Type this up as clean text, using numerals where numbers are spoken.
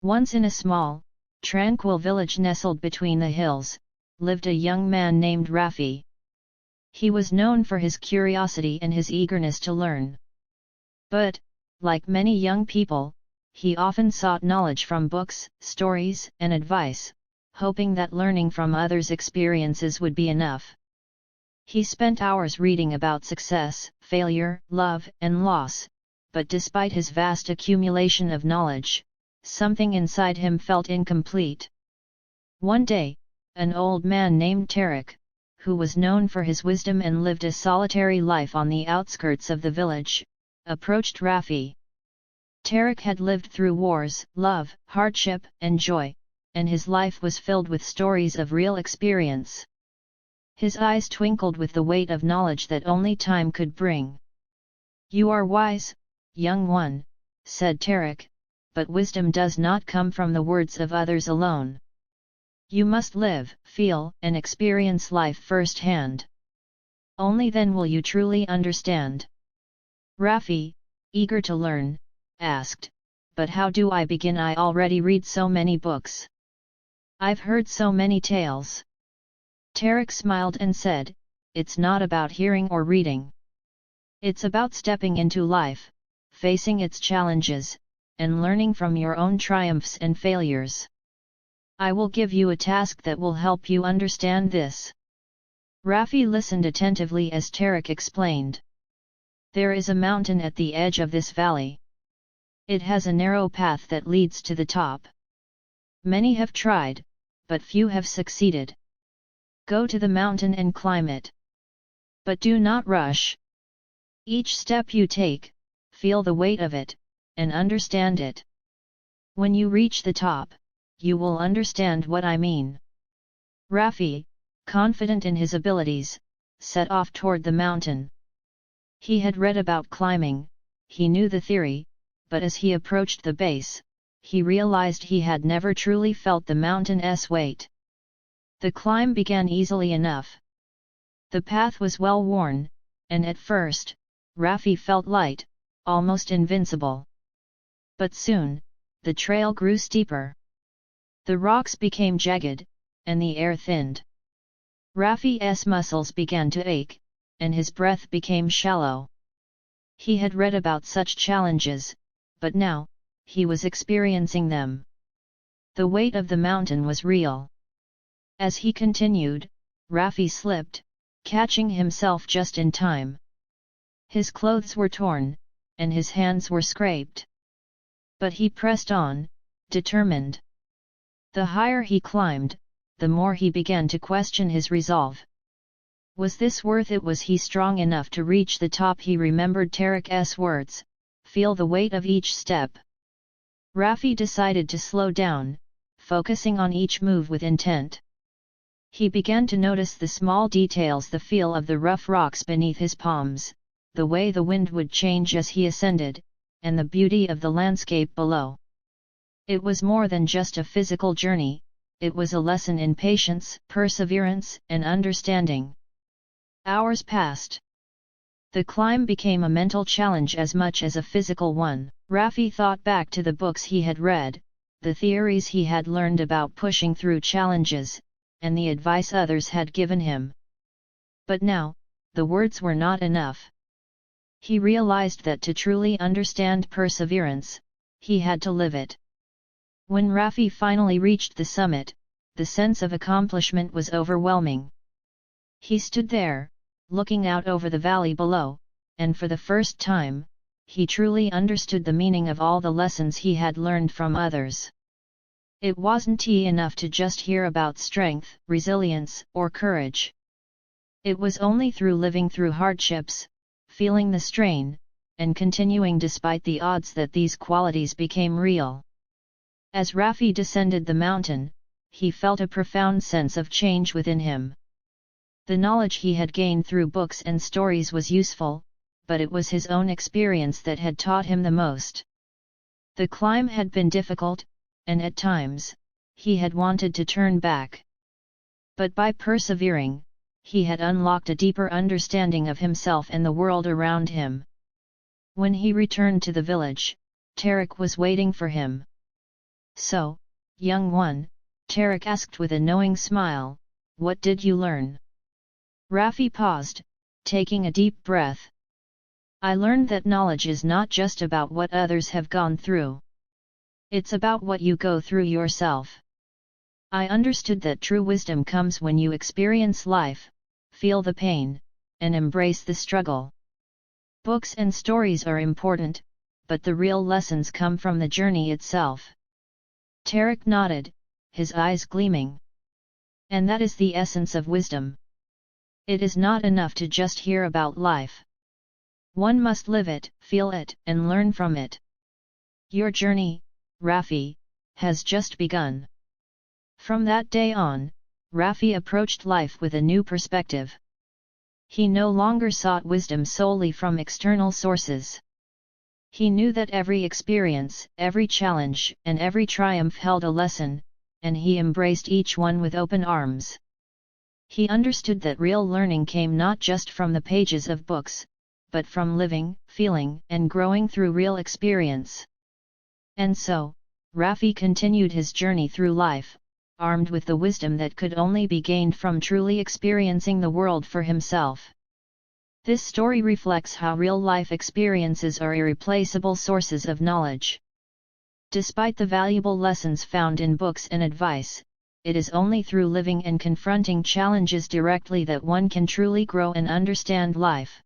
Once in a small, tranquil village nestled between the hills, lived a young man named Rafi. He was known for his curiosity and his eagerness to learn. But, like many young people, he often sought knowledge from books, stories, and advice, hoping that learning from others' experiences would be enough. He spent hours reading about success, failure, love, and loss, but despite his vast accumulation of knowledge, something inside him felt incomplete. One day, an old man named Tarek, who was known for his wisdom and lived a solitary life on the outskirts of the village, approached Rafi. Tarek had lived through wars, love, hardship, and joy, and his life was filled with stories of real experience. His eyes twinkled with the weight of knowledge that only time could bring. "You are wise, young one," said Tarek, "but wisdom does not come from the words of others alone. You must live, feel, and experience life firsthand. Only then will you truly understand." Rafi, eager to learn, asked, "But how do I begin? I already read so many books. I've heard so many tales." Tarek smiled and said, "It's not about hearing or reading. It's about stepping into life, facing its challenges, and learning from your own triumphs and failures. I will give you a task that will help you understand this." Rafi listened attentively as Tarek explained. "There is a mountain at the edge of this valley. It has a narrow path that leads to the top. Many have tried, but few have succeeded. Go to the mountain and climb it. But do not rush. Each step you take, feel the weight of it, and understand it. When you reach the top, you will understand what I mean." Rafi, confident in his abilities, set off toward the mountain. He had read about climbing, he knew the theory, but as he approached the base, he realized he had never truly felt the mountain's weight. The climb began easily enough. The path was well worn, and at first, Rafi felt light, almost invincible. But soon, the trail grew steeper. The rocks became jagged, and the air thinned. Rafi's muscles began to ache, and his breath became shallow. He had read about such challenges, but now, he was experiencing them. The weight of the mountain was real. As he continued, Rafi slipped, catching himself just in time. His clothes were torn, and his hands were scraped. But he pressed on, determined. The higher he climbed, the more he began to question his resolve. Was this worth it? Was he strong enough to reach the top? He remembered Tarek's words, "Feel the weight of each step." Rafi decided to slow down, focusing on each move with intent. He began to notice the small details, the feel of the rough rocks beneath his palms, the way the wind would change as he ascended, and the beauty of the landscape below. It was more than just a physical journey, it was a lesson in patience, perseverance, and understanding. Hours passed. The climb became a mental challenge as much as a physical one. Rafi thought back to the books he had read, the theories he had learned about pushing through challenges, and the advice others had given him. But now, the words were not enough. He realized that to truly understand perseverance, he had to live it. When Rafi finally reached the summit, the sense of accomplishment was overwhelming. He stood there, looking out over the valley below, and for the first time, he truly understood the meaning of all the lessons he had learned from others. It wasn't enough to just hear about strength, resilience, or courage. It was only through living through hardships, feeling the strain, and continuing despite the odds that these qualities became real. As Rafi descended the mountain, he felt a profound sense of change within him. The knowledge he had gained through books and stories was useful, but it was his own experience that had taught him the most. The climb had been difficult, and at times, he had wanted to turn back. But by persevering, he had unlocked a deeper understanding of himself and the world around him. When he returned to the village, Tarek was waiting for him. "So, young one," Tarek asked with a knowing smile, "what did you learn?" Rafi paused, taking a deep breath. "I learned that knowledge is not just about what others have gone through. It's about what you go through yourself. I understood that true wisdom comes when you experience life, feel the pain, and embrace the struggle. Books and stories are important, but the real lessons come from the journey itself." Tarek nodded, his eyes gleaming. "And that is the essence of wisdom. It is not enough to just hear about life. One must live it, feel it, and learn from it. Your journey, Rafi, has just begun." From that day on, Rafi approached life with a new perspective. He no longer sought wisdom solely from external sources. He knew that every experience, every challenge, and every triumph held a lesson, and he embraced each one with open arms. He understood that real learning came not just from the pages of books, but from living, feeling, and growing through real experience. And so, Rafi continued his journey through life, armed with the wisdom that could only be gained from truly experiencing the world for himself. This story reflects how real-life experiences are irreplaceable sources of knowledge. Despite the valuable lessons found in books and advice, it is only through living and confronting challenges directly that one can truly grow and understand life.